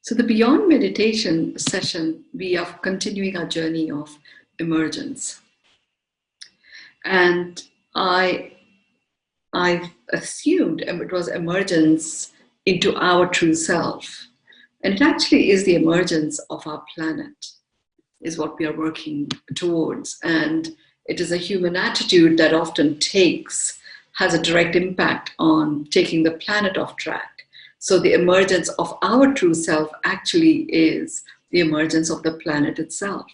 So the Beyond Meditation session, we are continuing our journey of emergence. And I assumed it was emergence into our true self. And it actually is the emergence of our planet, is what we are working towards. And it is a human attitude that often has a direct impact on taking the planet off track. So the emergence of our true self actually is the emergence of the planet itself.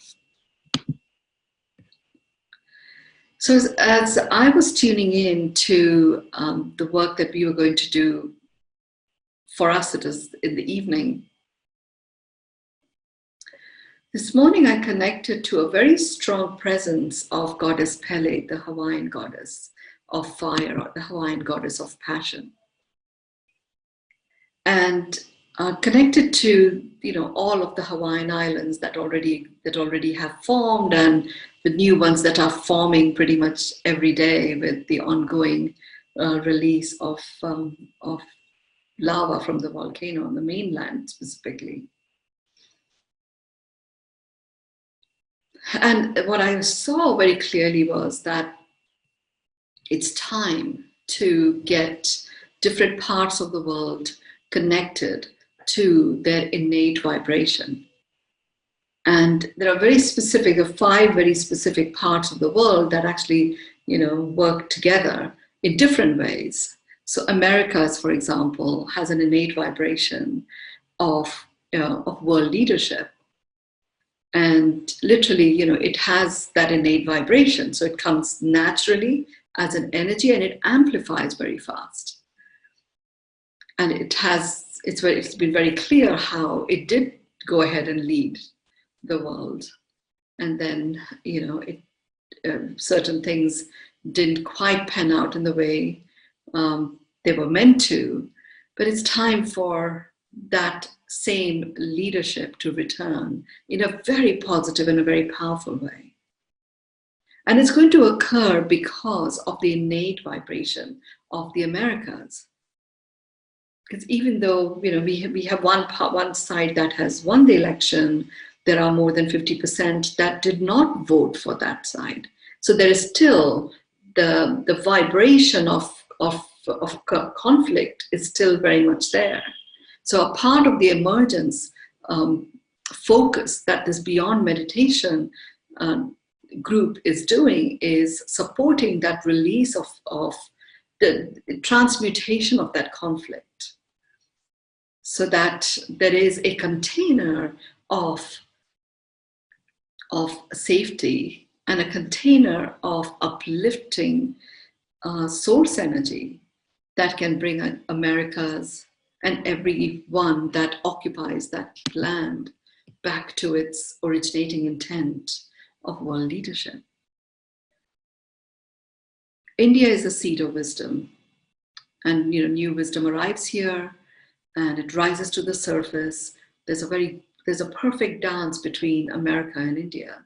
So as I was tuning in to the work that we were going to do, for us it is in the evening, this morning I connected to a very strong presence of Goddess Pele, the Hawaiian goddess of fire, or the Hawaiian goddess of passion. And connected to all of the Hawaiian islands that already have formed, and the new ones that are forming pretty much every day with the ongoing release of lava from the volcano on the mainland specifically. And what I saw very clearly was that it's time to get different parts of the world connected to their innate vibration. And there are five very specific parts of the world that actually, work together in different ways. So Americas, for example, has an innate vibration of world leadership. And literally, it has that innate vibration. So it comes naturally as an energy and it amplifies very fast. And it's been very clear how it did go ahead and lead the world. And then, certain things didn't quite pan out in the way they were meant to. But it's time for that same leadership to return in a very positive and a very powerful way. And it's going to occur because of the innate vibration of the Americas. Because even though we have one side that has won the election, there are more than 50% that did not vote for that side. So there is still the vibration of conflict is still very much there. So a part of the emergence focus that this Beyond Meditation group is doing is supporting that release of the transmutation of that conflict, so that there is a container of safety and a container of uplifting source energy that can bring Americas and everyone that occupies that land back to its originating intent of world leadership. India is a seed of wisdom, and new wisdom arrives here and it rises to the surface. There's a perfect dance between America and India.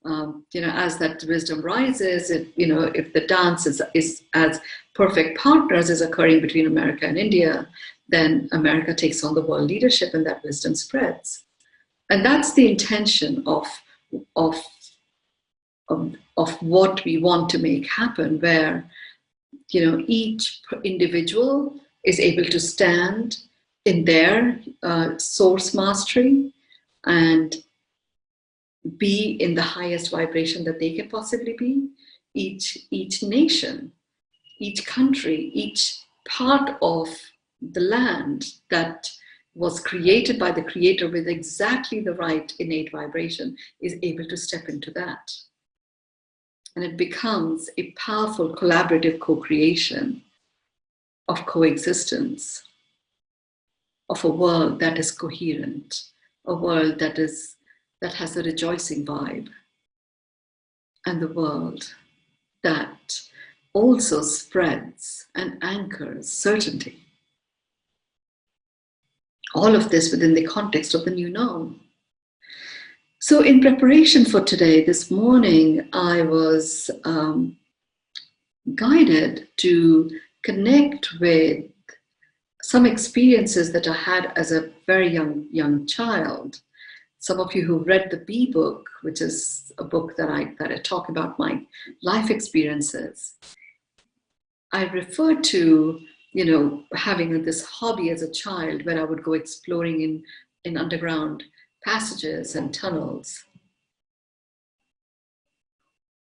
As that wisdom rises, if the dance is as perfect partners is occurring between America and India, then America takes on the world leadership and that wisdom spreads. And that's the intention of what we want to make happen, where each individual is able to stand in their source mastery and be in the highest vibration that they can possibly be. Each nation, each country, each part of the land that was created by the Creator with exactly the right innate vibration is able to step into that. And it becomes a powerful collaborative co-creation of coexistence, of a world that is coherent, a world that has a rejoicing vibe, and the world that also spreads and anchors certainty. All of this within the context of the new norm. So in preparation for today, this morning, I was guided to connect with some experiences that I had as a very young child. Some of you who read the B book, which is a book that I talk about my life experiences, I referred to, having this hobby as a child where I would go exploring in underground passages and tunnels,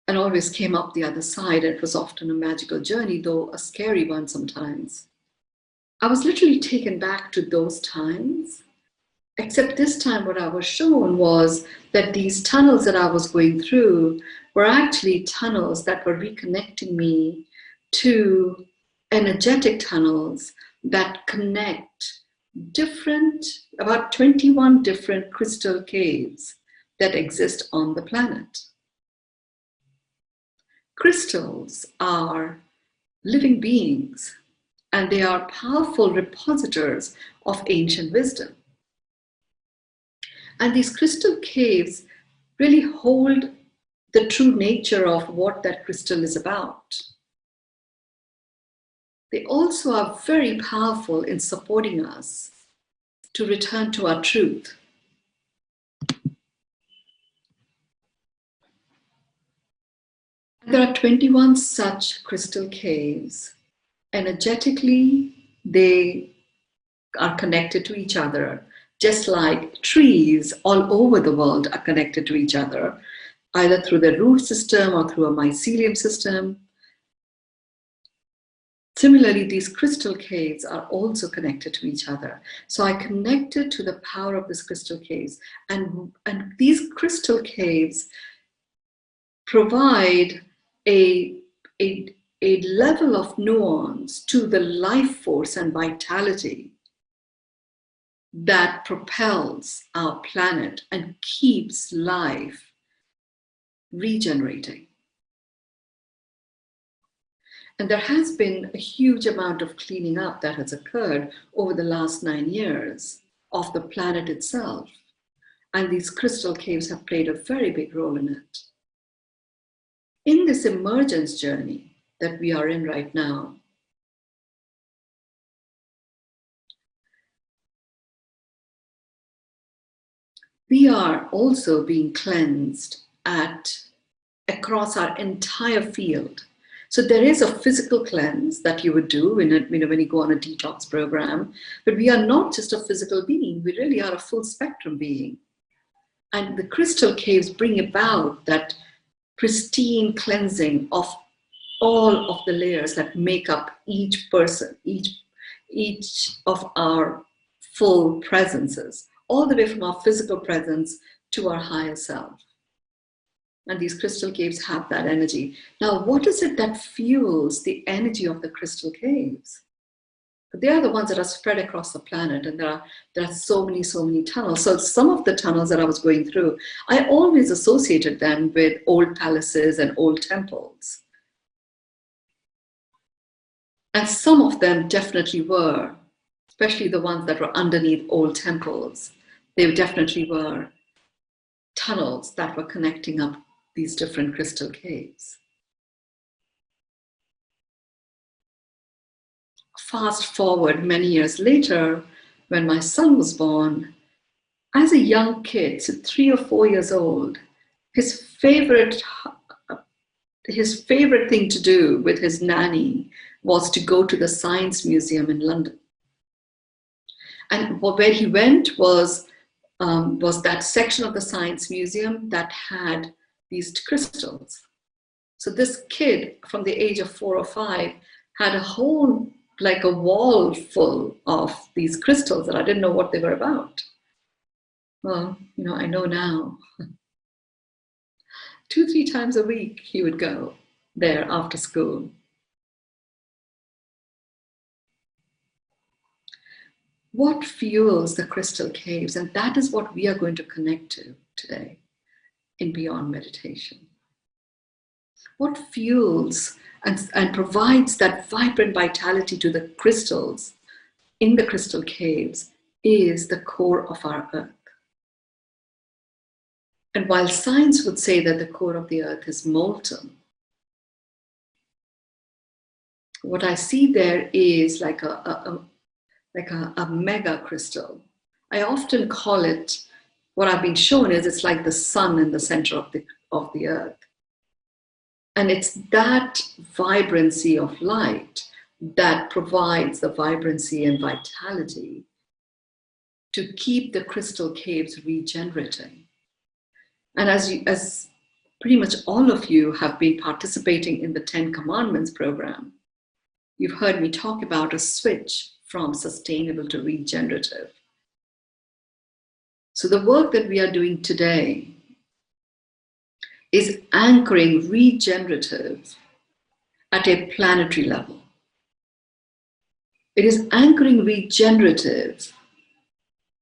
and always came up the other side. It was often a magical journey, though a scary one sometimes. I was literally taken back to those times, except this time what I was shown was that these tunnels that I was going through were actually tunnels that were reconnecting me to energetic tunnels that connect about 21 different crystal caves that exist on the planet. Crystals are living beings, and they are powerful repositors of ancient wisdom. And these crystal caves really hold the true nature of what that crystal is about. They also are very powerful in supporting us to return to our truth. There are 21 such crystal caves. Energetically, they are connected to each other, just like trees all over the world are connected to each other, either through the root system or through a mycelium system. Similarly, these crystal caves are also connected to each other. So I connected to the power of these crystal caves. And these crystal caves provide a level of nuance to the life force and vitality that propels our planet and keeps life regenerating. And there has been a huge amount of cleaning up that has occurred over the last 9 years of the planet itself. And these crystal caves have played a very big role in it. In this emergence journey that we are in right now, we are also being cleansed across our entire field. So there is a physical cleanse that you would do when you go on a detox program, but we are not just a physical being, we really are a full spectrum being. And the crystal caves bring about that pristine cleansing of all of the layers that make up each person, each of our full presences, all the way from our physical presence to our higher self. And these crystal caves have that energy. Now, what is it that fuels the energy of the crystal caves? They are the ones that are spread across the planet, and there are so many tunnels. So some of the tunnels that I was going through, I always associated them with old palaces and old temples. And some of them definitely were, especially the ones that were underneath old temples. They definitely were tunnels that were connecting up these different crystal caves. Fast forward many years later, when my son was born, as a young kid, so 3 or 4 years old, his favorite thing to do with his nanny was to go to the Science Museum in London. And where he went was that section of the Science Museum that had these crystals. So this kid from the age of 4 or 5 had a whole, like a wall full of these crystals that I didn't know what they were about. Well, I know now. 2-3 times a week he would go there after school. What fuels the crystal caves? And that is what we are going to connect to today in Beyond Meditation. What fuels and provides that vibrant vitality to the crystals in the crystal caves is the core of our earth. And while science would say that the core of the earth is molten, what I see there is like a like a mega crystal. I often call it, what I've been shown is it's like the sun in the center of the earth. And it's that vibrancy of light that provides the vibrancy and vitality to keep the crystal caves regenerating. And as pretty much all of you have been participating in the 10 Commandments program, you've heard me talk about a switch from sustainable to regenerative. So the work that we are doing today is anchoring regenerative at a planetary level. It is anchoring regenerative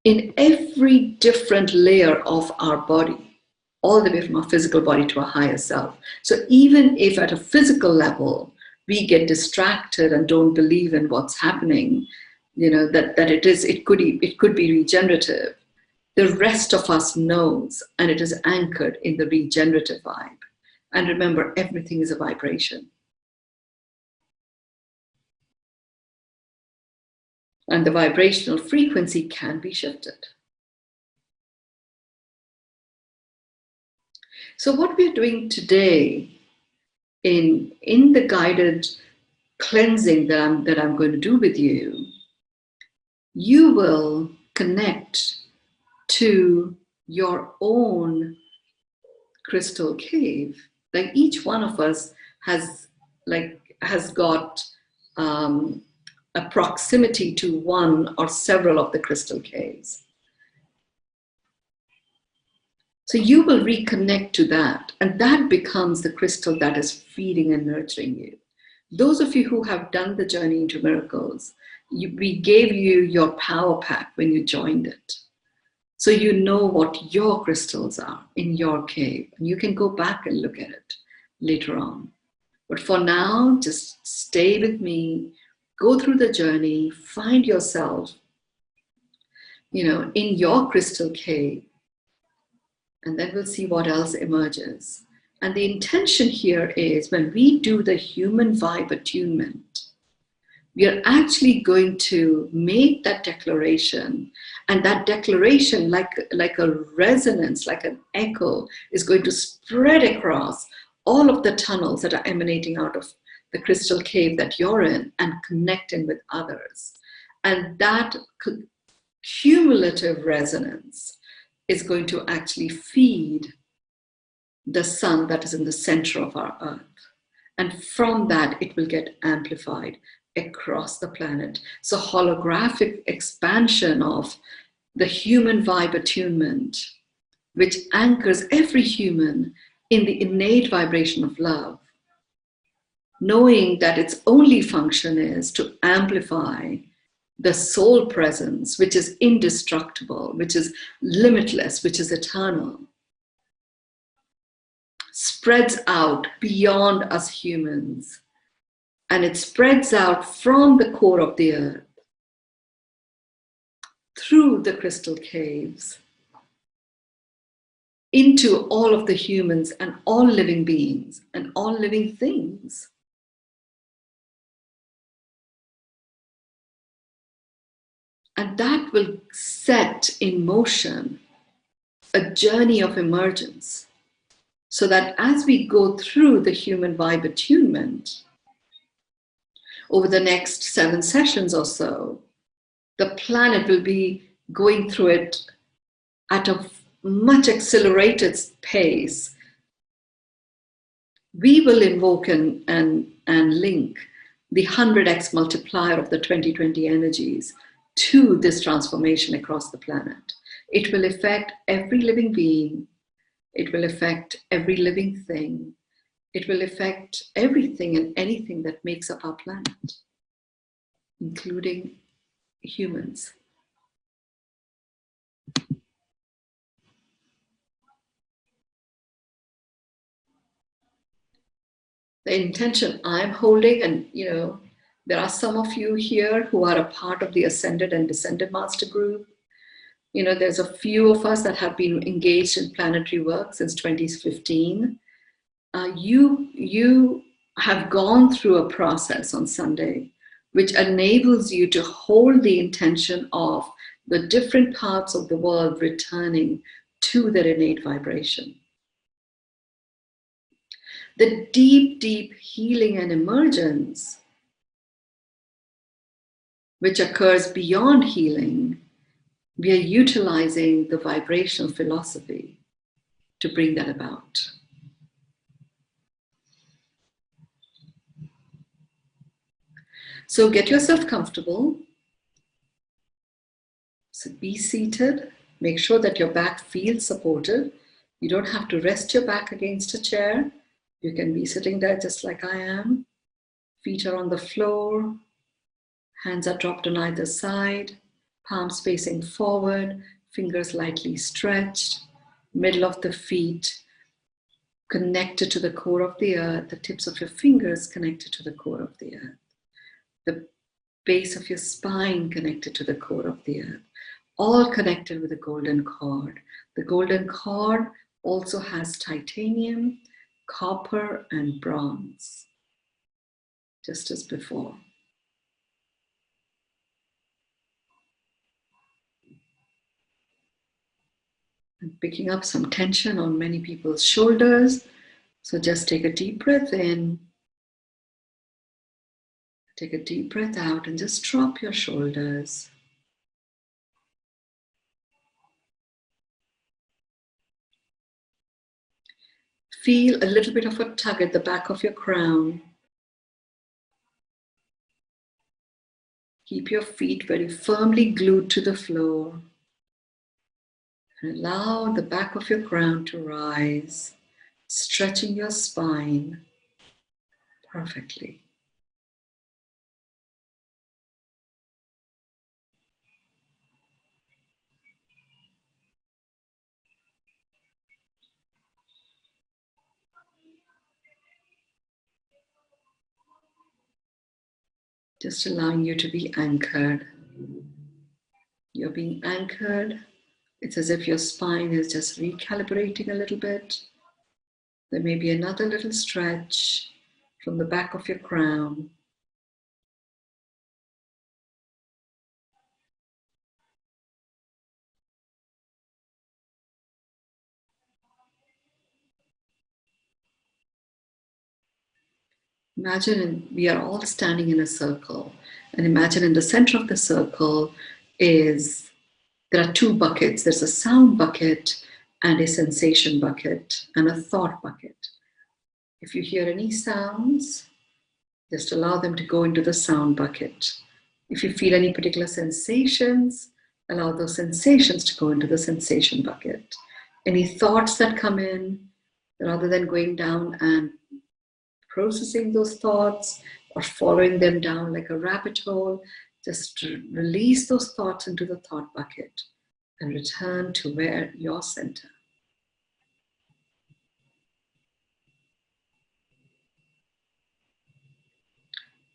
in every different layer of our body, all the way from our physical body to our higher self. So even if at a physical level, we get distracted and don't believe in what's happening, that it could be regenerative, the rest of us knows, and it is anchored in the regenerative vibe. And remember, everything is a vibration. And the vibrational frequency can be shifted. So what we're doing today in the guided cleansing that I'm going to do with you, you will connect to your own crystal cave. Like each one of us has got a proximity to one or several of the crystal caves. So you will reconnect to that, and that becomes the crystal that is feeding and nurturing you. Those of you who have done the journey into miracles, we gave you your power pack when you joined it. So you know what your crystals are in your cave, and you can go back and look at it later on. But for now, just stay with me, go through the journey, find yourself, in your crystal cave, and then we'll see what else emerges. And the intention here is when we do the human vibe attunement, we are actually going to make that declaration, and that declaration, like a resonance, like an echo, is going to spread across all of the tunnels that are emanating out of the crystal cave that you're in and connecting with others. And that cumulative resonance is going to actually feed the sun that is in the center of our earth. And from that, it will get amplified across the planet. So holographic expansion of the human vibe attunement, which anchors every human in the innate vibration of love, knowing that its only function is to amplify the soul presence, which is indestructible, which is limitless, which is eternal, spreads out beyond us humans. And it spreads out from the core of the earth, through the crystal caves, into all of the humans and all living beings and all living things. And that will set in motion a journey of emergence, so that as we go through the human vibe attunement, over the next 7 sessions or so, the planet will be going through it at a much accelerated pace. We will invoke and link the 100x multiplier of the 2020 energies to this transformation across the planet. It will affect every living being. It will affect every living thing. It will affect everything and anything that makes up our planet, including humans. The intention I'm holding, and there are some of you here who are a part of the Ascended and Descended Master Group. There's a few of us that have been engaged in planetary work since 2015. You have gone through a process on Sunday which enables you to hold the intention of the different parts of the world returning to their innate vibration. The deep, deep healing and emergence, which occurs beyond healing, we are utilizing the vibrational philosophy to bring that about. So get yourself comfortable. So be seated. Make sure that your back feels supported. You don't have to rest your back against a chair. You can be sitting there just like I am. Feet are on the floor. Hands are dropped on either side. Palms facing forward. Fingers lightly stretched. Middle of the feet connected to the core of the earth. The tips of your fingers connected to the core of the earth. The base of your spine connected to the core of the earth. All connected with a golden cord. The golden cord also has titanium, copper, and bronze, just as before. And picking up some tension on many people's shoulders. So just take a deep breath in. Take a deep breath out and just drop your shoulders. Feel a little bit of a tug at the back of your crown. Keep your feet very firmly glued to the floor. And allow the back of your crown to rise, stretching your spine perfectly. Just allowing you to be anchored. You're being anchored. It's as if your spine is just recalibrating a little bit. There may be another little stretch from the back of your crown. Imagine we are all standing in a circle, and imagine in the center of the circle there are two buckets. There's a sound bucket and a sensation bucket and a thought bucket. If you hear any sounds, just allow them to go into the sound bucket. If you feel any particular sensations, allow those sensations to go into the sensation bucket. Any thoughts that come in, rather than going down and processing those thoughts or following them down like a rabbit hole, just release those thoughts into the thought bucket and return to where your center.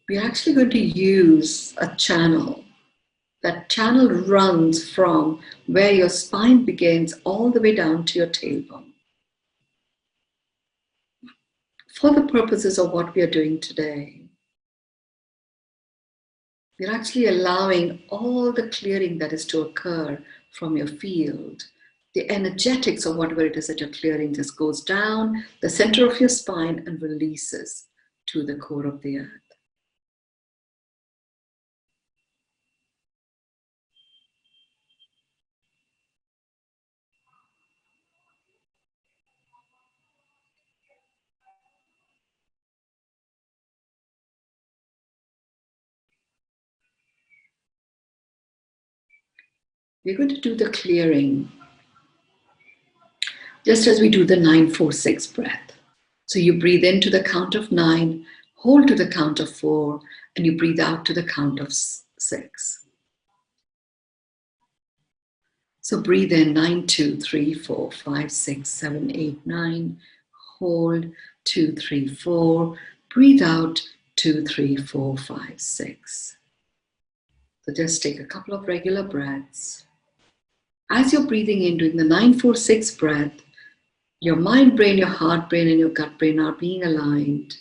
We're actually going to use a channel. That channel runs from where your spine begins all the way down to your tailbone. For the purposes of what we are doing today, we're actually allowing all the clearing that is to occur from your field. The energetics of whatever it is that you're clearing just goes down the center of your spine and releases to the core of the earth. We're going to do the clearing just as we do the 9-4-6 breath. So you breathe into the count of 9, hold to the count of 4, and you breathe out to the count of 6. So breathe in 9, 2, 3, 4, 5, 6, 7, 8, 9. Hold 2, 3, 4. Breathe out 2, 3, 4, 5, 6. So just take a couple of regular breaths. As you're breathing in, doing the 9-4-6 breath, your mind brain, your heart brain, and your gut brain are being aligned.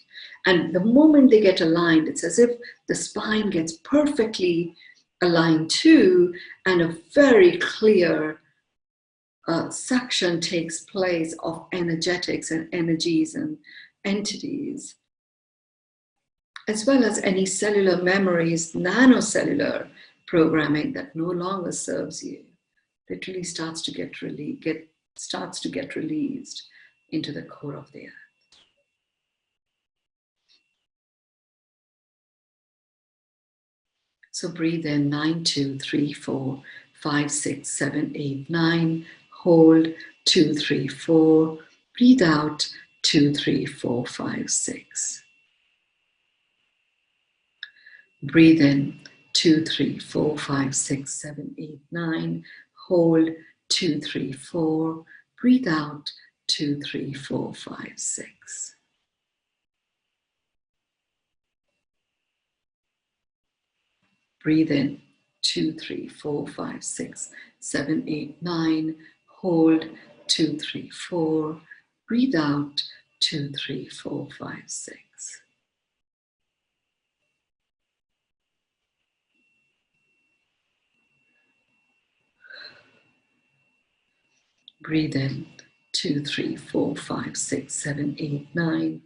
And the moment they get aligned, it's as if the spine gets perfectly aligned too, and a very clear suction takes place of energetics and energies and entities, as well as any cellular memories, nanocellular programming that no longer serves you, literally starts to get released into the core of the earth. So breathe in 9, 2, 3, 4, 5, 6, 7, 8, 9. Hold 2, 3, 4. Breathe out 2, 3, 4, 5, 6. Breathe in 2, 3, 4, 5, 6, 7, 8, 9. Hold 2, 3, 4. Breathe out 2, 3, 4, 5, 6. Breathe in 2, 3, 4, 5, 6, 7, 8, 9. Hold 2, 3, 4. Breathe out 2, 3, 4, 5, 6. Breathe in 2, 3, 4, 5, 6, 7, 8, 9.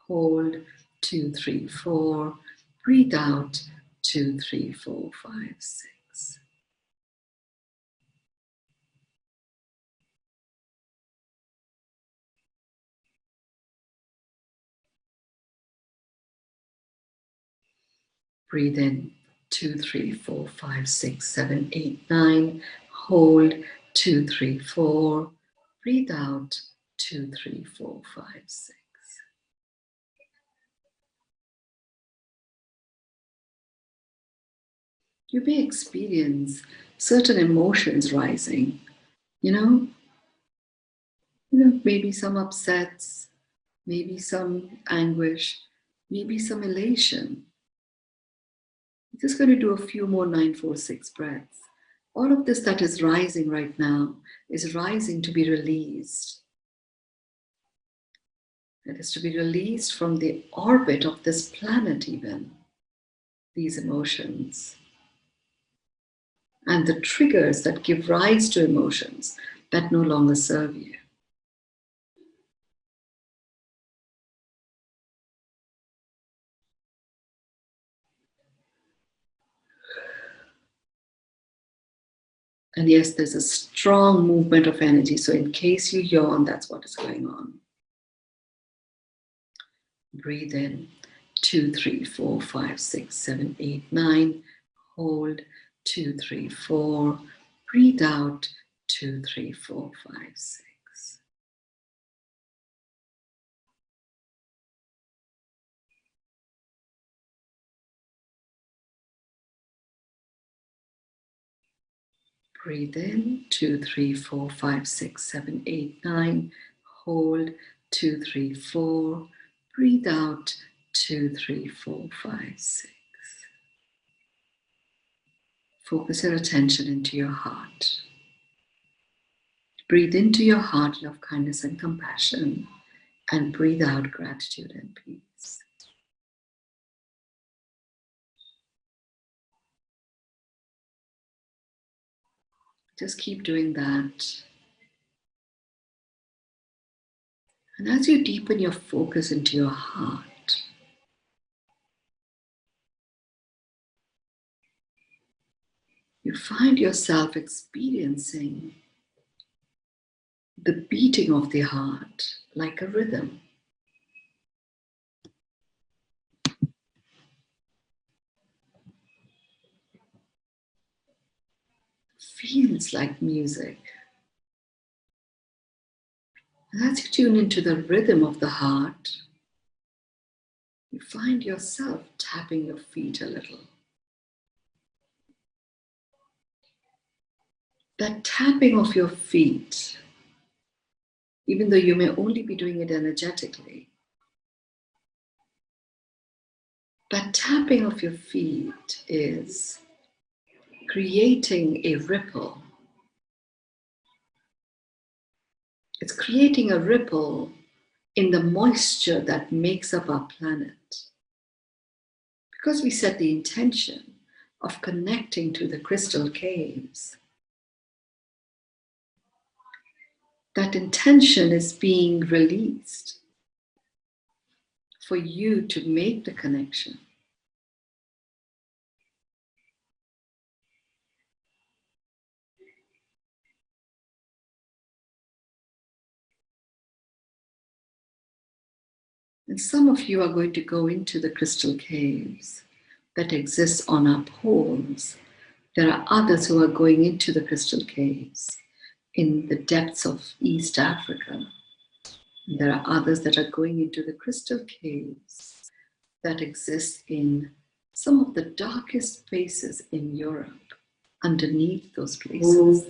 Hold 2, 3, 4. Breathe out 2, 3, 4, 5, 6. Breathe in 2, 3, 4, 5, 6, 7, 8, 9. Hold 2, 3, 4. Breathe out 2, 3, 4, 5, 6. You may experience certain emotions rising, maybe some upsets, maybe some anguish, maybe some elation. I'm just going to do a few more 9, 4, 6 breaths. All of this that is rising right now is rising to be released. It is to be released from the orbit of this planet even, these emotions. And the triggers that give rise to emotions that no longer serve you. And yes, there's a strong movement of energy. So in case you yawn, that's what is going on. Breathe in 2, 3, 4, 5, 6, 7, 8, 9. Hold 2, 3, 4. Breathe out 2, 3, 4, 5, 6. Breathe in 2, 3, 4, 5, 6, 7, 8, 9. Hold 2, 3, 4. Breathe out 2, 3, 4, 5, 6. Focus your attention into your heart. Breathe into your heart love, kindness, and compassion, and breathe out gratitude and peace. Just keep doing that. And as you deepen your focus into your heart, you find yourself experiencing the beating of the heart like a rhythm. Feels like music. And as you tune into the rhythm of the heart, you find yourself tapping your feet a little. That tapping of your feet, even though you may only be doing it energetically, that tapping of your feet is creating a ripple. It's creating a ripple in the moisture that makes up our planet. because we set the intention of connecting to the crystal caves. That intention is being released for you to make the connection. And some of you are going to go into the crystal caves that exist on our poles. There are others who are going into the crystal caves in the depths of East Africa. And there are others that are going into the crystal caves that exist in some of the darkest places in Europe, underneath those places.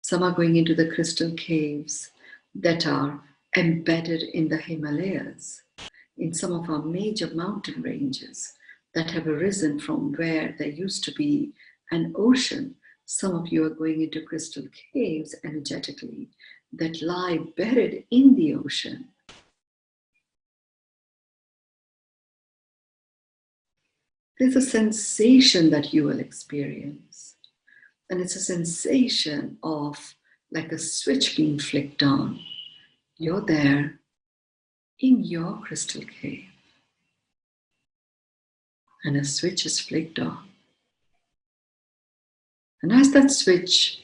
Some are going into the crystal caves that are embedded in the Himalayas, in some of our major mountain ranges that have arisen from where there used to be an ocean. Some of you are going into crystal caves energetically that lie buried in the ocean. There's a sensation that you will experience. And it's a sensation of like a switch being flicked on. You're there in your crystal cave. And a switch is flicked on. And as that switch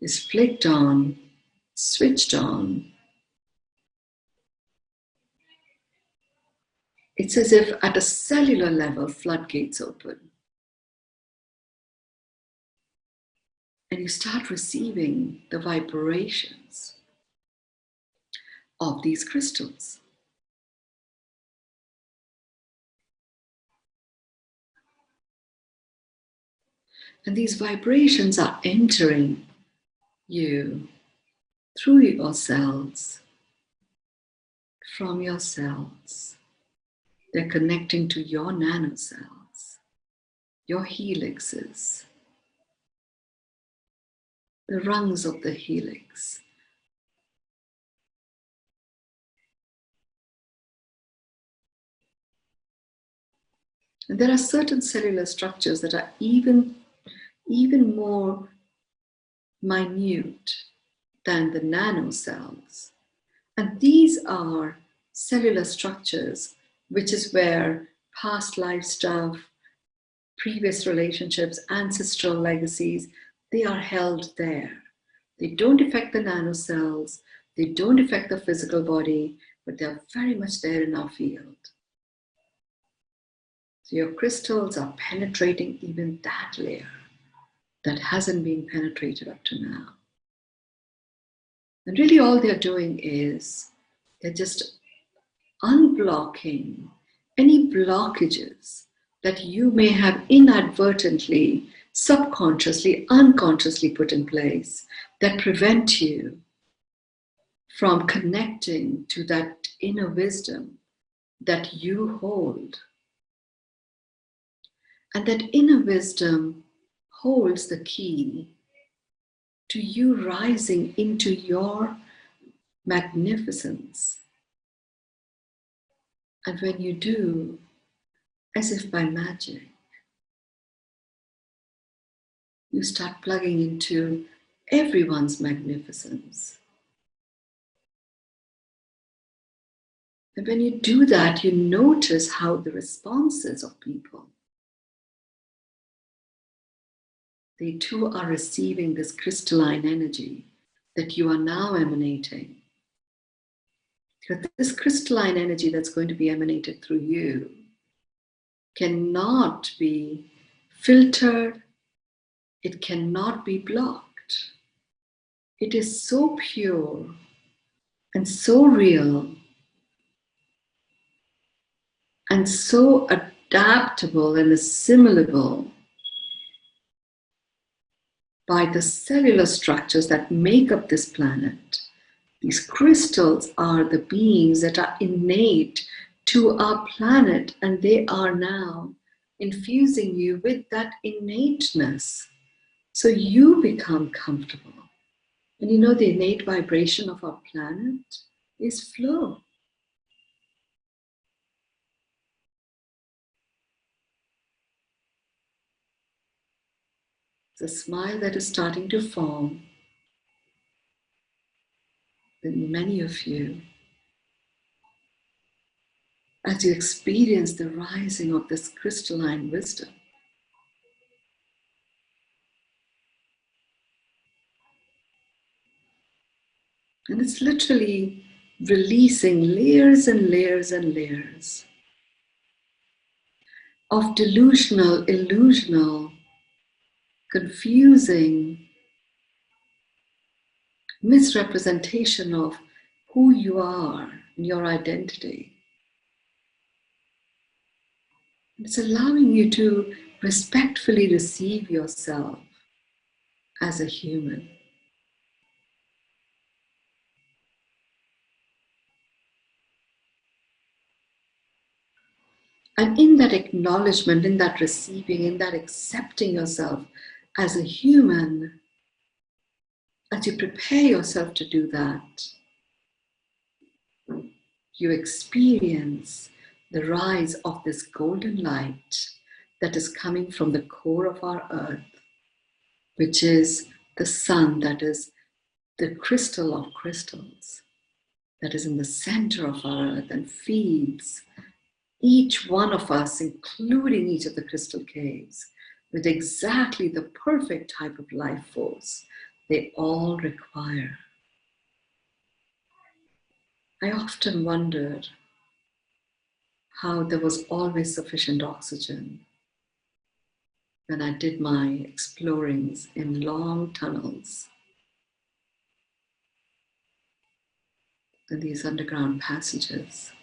is flicked on, switched on, it's as if at a cellular level, floodgates open. And you start receiving the vibrations of these crystals. And these vibrations are entering you through your cells, from your cells. They're connecting to your nanocells, your helixes, the rungs of the helix. And there are certain cellular structures that are even more minute than the nanocells. And these are cellular structures, which is where past life stuff, previous relationships, ancestral legacies, they are held there. They don't affect the nanocells, they don't affect the physical body, but they're very much there in our field. So your crystals are penetrating even that layer that hasn't been penetrated up to now. And really all they're doing is they're just unblocking any blockages that you may have inadvertently, subconsciously, unconsciously put in place that prevent you from connecting to that inner wisdom that you hold. And that inner wisdom holds the key to you rising into your magnificence. And when you do, as if by magic, you start plugging into everyone's magnificence. And when you do that, you notice how the responses of people, they too are receiving this crystalline energy that you are now emanating. Because this crystalline energy that's going to be emanated through you cannot be filtered, it cannot be blocked. It is so pure and so real and so adaptable and assimilable by the cellular structures that make up this planet. These crystals are the beings that are innate to our planet, and they are now infusing you with that innateness. So you become comfortable. And you know the innate vibration of our planet is flow. It's a smile that is starting to form in many of you as you experience the rising of this crystalline wisdom. And it's literally releasing layers and layers and layers of delusional, illusional, confusing misrepresentation of who you are and your identity. It's allowing you to respectfully receive yourself as a human. And in that acknowledgement, in that receiving, in that accepting yourself as a human, as you prepare yourself to do that, you experience the rise of this golden light that is coming from the core of our earth, which is the sun, that is the crystal of crystals, that is in the center of our earth and feeds each one of us, including each of the crystal caves, with exactly the perfect type of life force they all require. I often wondered how there was always sufficient oxygen when I did my explorings in long tunnels in these underground passages.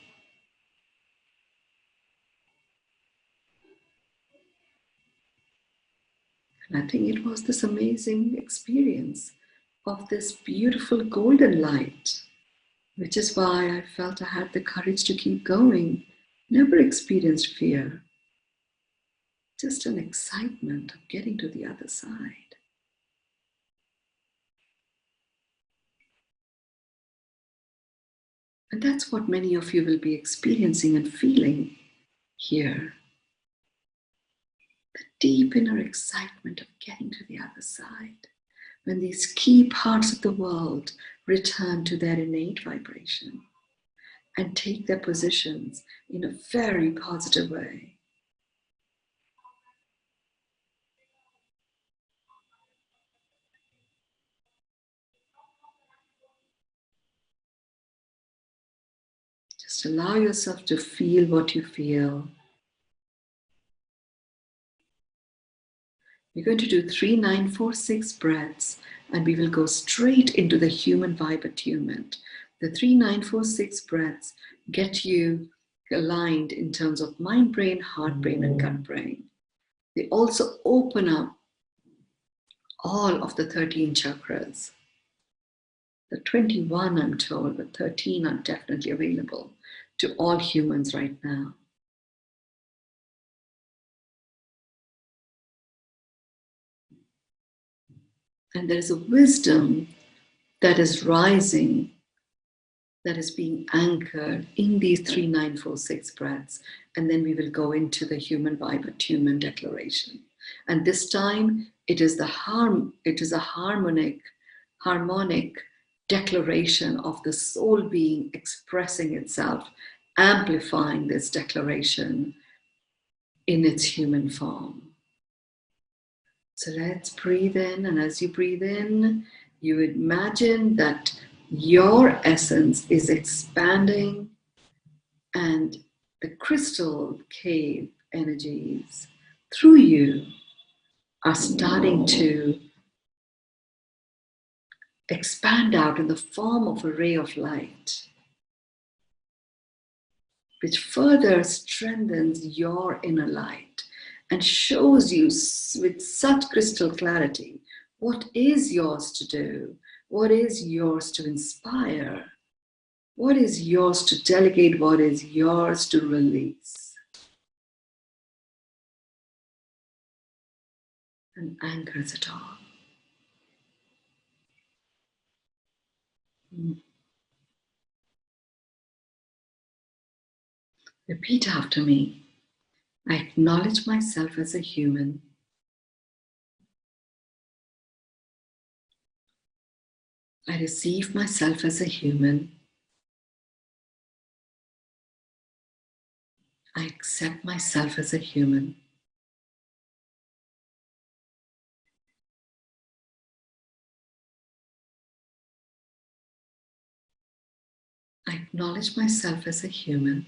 And I think it was this amazing experience of this beautiful golden light, which is why I felt I had the courage to keep going. Never experienced fear, just an excitement of getting to the other side. And that's what many of you will be experiencing and feeling here. The deep inner excitement of getting to the other side, when these key parts of the world return to their innate vibration and take their positions in a very positive way. Just allow yourself to feel what you feel. We're going to do 3, 9, 4, 6 breaths, and we will go straight into the human vibe attunement. The 3, 9, 4, 6 breaths get you aligned in terms of mind brain, heart brain, and gut brain. They also open up all of the 13 chakras. The 21, I'm told, but 13 are definitely available to all humans right now. And there is a wisdom that is rising, that is being anchored in these 3, 9, 4, 6 breaths. And then we will go into the human vibe attunement declaration. And this time it is a harmonic declaration of the soul being expressing itself, amplifying this declaration in its human form. So let's breathe in, and as you breathe in, you imagine that your essence is expanding and the crystal cave energies through you are starting to expand out in the form of a ray of light, which further strengthens your inner light and shows you with such crystal clarity what is yours to do, what is yours to inspire, what is yours to delegate, what is yours to release. And anchors it all. Repeat after me. I acknowledge myself as a human. I receive myself as a human. I accept myself as a human. I acknowledge myself as a human.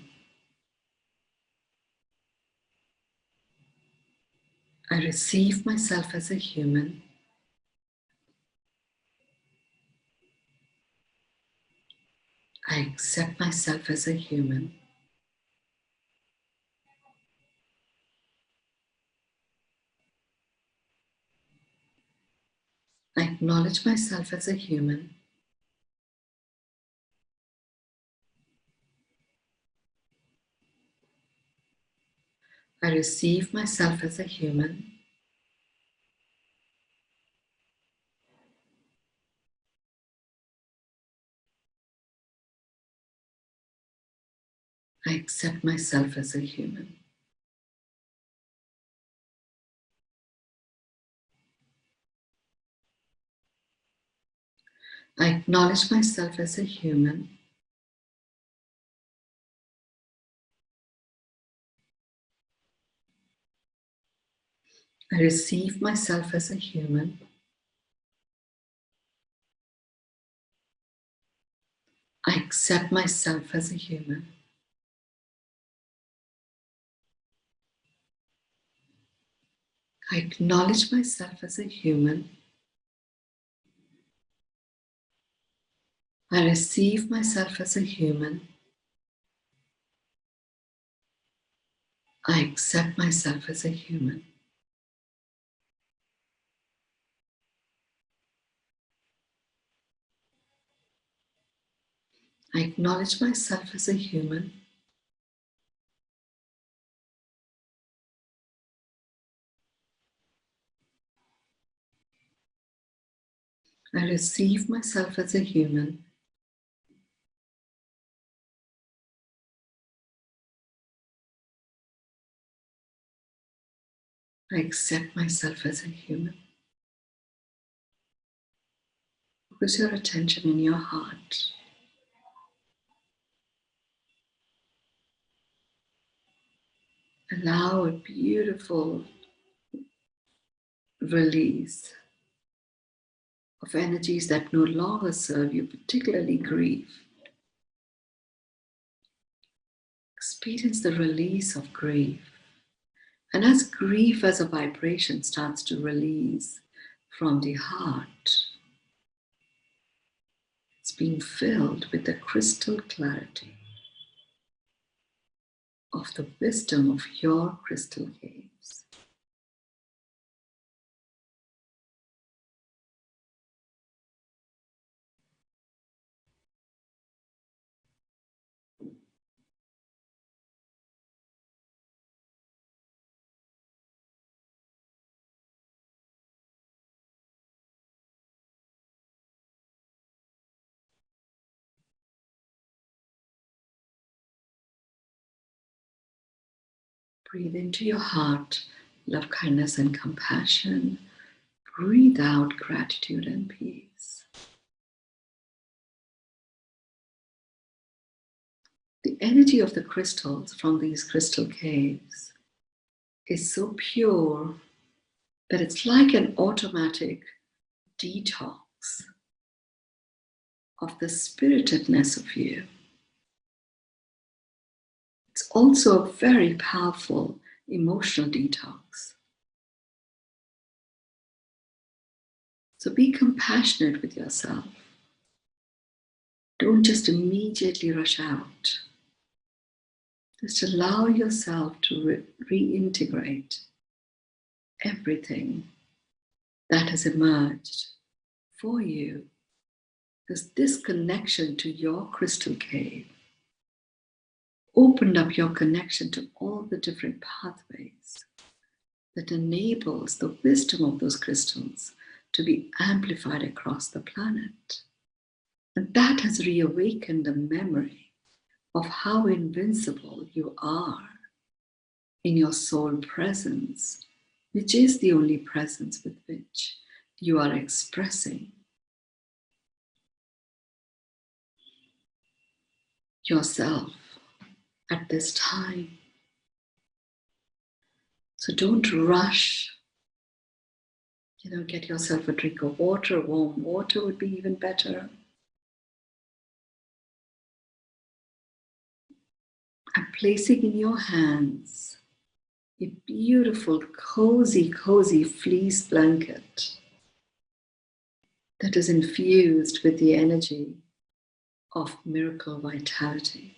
I receive myself as a human. I accept myself as a human. I acknowledge myself as a human. I receive myself as a human. I accept myself as a human. I acknowledge myself as a human. I receive myself as a human. I accept myself as a human. I acknowledge myself as a human. I receive myself as a human. I accept myself as a human. I acknowledge myself as a human. I receive myself as a human. I accept myself as a human. Focus your attention in your heart. Allow a beautiful release of energies that no longer serve you, particularly grief. Experience the release of grief. And as grief as a vibration starts to release from the heart, it's being filled with the crystal clarity of the wisdom of your crystal caves. Breathe into your heart love, kindness, and compassion. Breathe out gratitude and peace. The energy of the crystals from these crystal caves is so pure that it's like an automatic detox of the spiritedness of you. It's also a very powerful emotional detox. So be compassionate with yourself. Don't just immediately rush out. Just allow yourself to reintegrate everything that has emerged for you. Because this connection to your crystal cave opened up your connection to all the different pathways that enables the wisdom of those crystals to be amplified across the planet. And that has reawakened the memory of how invincible you are in your soul presence, which is the only presence with which you are expressing yourself at this time. So don't rush. Get yourself a drink of water. Warm water would be even better. And placing in your hands a beautiful, cozy, cozy fleece blanket that is infused with the energy of miracle vitality.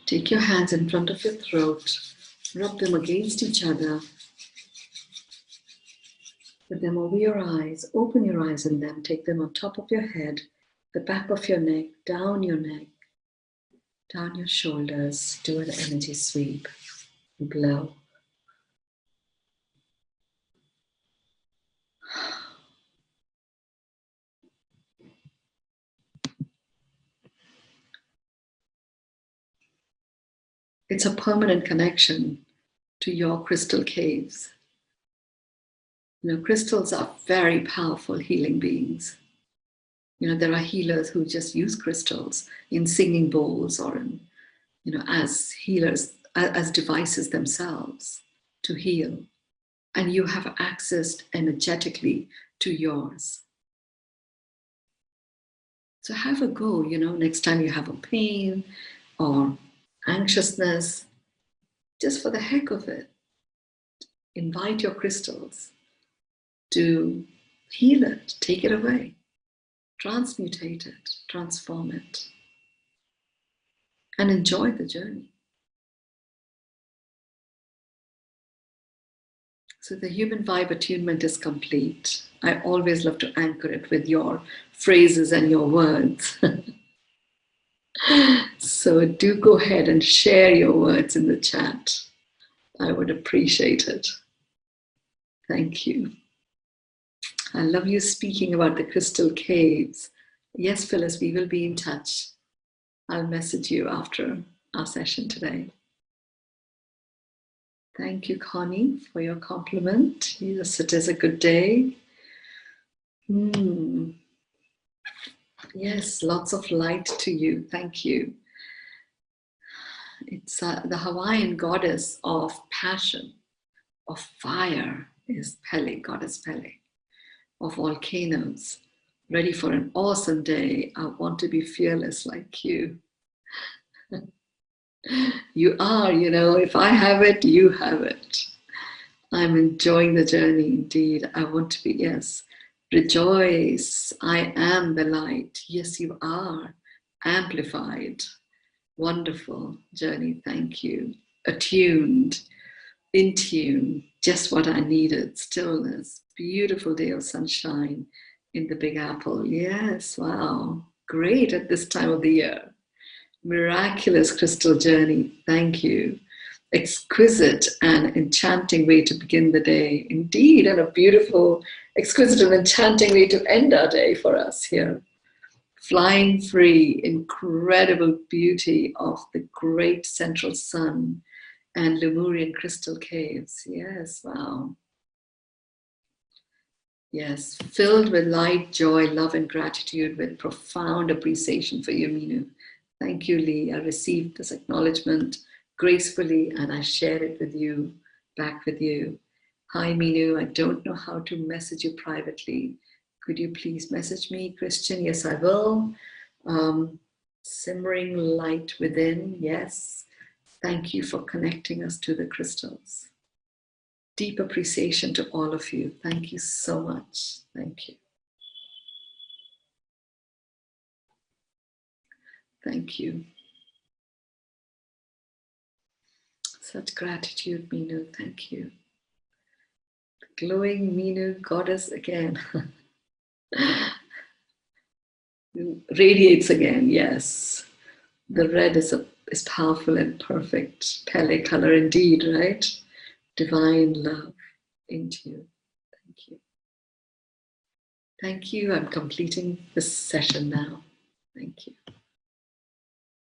Take your hands in front of your throat, rub them against each other, put them over your eyes, open your eyes in them, take them on top of your head, the back of your neck, down your shoulders, do an energy sweep, blow. It's a permanent connection to your crystal caves. Crystals are very powerful healing beings. There are healers who just use crystals in singing bowls or in, as healers, as devices themselves to heal. And you have access energetically to yours. So have a go, next time you have a pain or anxiousness, just for the heck of it, invite your crystals to heal it, take it away, transmutate it, transform it, and enjoy the journey. So the human vibe attunement is complete. I always love to anchor it with your phrases and your words. So do go ahead and share your words in the chat. I would appreciate it. Thank you. I love you speaking about the crystal caves. Yes, Phyllis, we will be in touch. I'll message you after our session today. Thank you, Connie, for your compliment. Yes, it is a good day. Yes, lots of light to you. Thank you. It's the Hawaiian goddess of passion, of fire is Pele, goddess Pele, of volcanoes. Ready for an awesome day. I want to be fearless like you. You are, if I have it, you have it. I'm enjoying the journey indeed. I want to be, yes. Rejoice, I am the light. Yes, you are. Amplified. Wonderful journey, thank you. Attuned, in tune, just what I needed. Stillness, beautiful day of sunshine in the Big Apple. Yes, wow, great at this time of the year. Miraculous crystal journey, thank you. Exquisite and enchanting way to begin the day. Indeed, and a beautiful, exquisite and enchanting way to end our day for us here. Flying free, incredible beauty of the great central sun and Lemurian crystal caves. Yes, wow. Yes, filled with light, joy, love, and gratitude, with profound appreciation for you, Mynoo. Thank you, Lee. I received this acknowledgement gracefully and I share it with you, back with you. Hi, Mynoo. I don't know how to message you privately. Could you please message me, Christian? Yes, I will. Simmering light within. Yes. Thank you for connecting us to the crystals. Deep appreciation to all of you. Thank you so much. Thank you. Thank you. Such gratitude, Mynoo. Thank you. Glowing Mynoo goddess again. Radiates again, yes. The red is powerful and perfect. Pele color indeed, right? Divine love into you. Thank you. Thank you. I'm completing this session now. Thank you.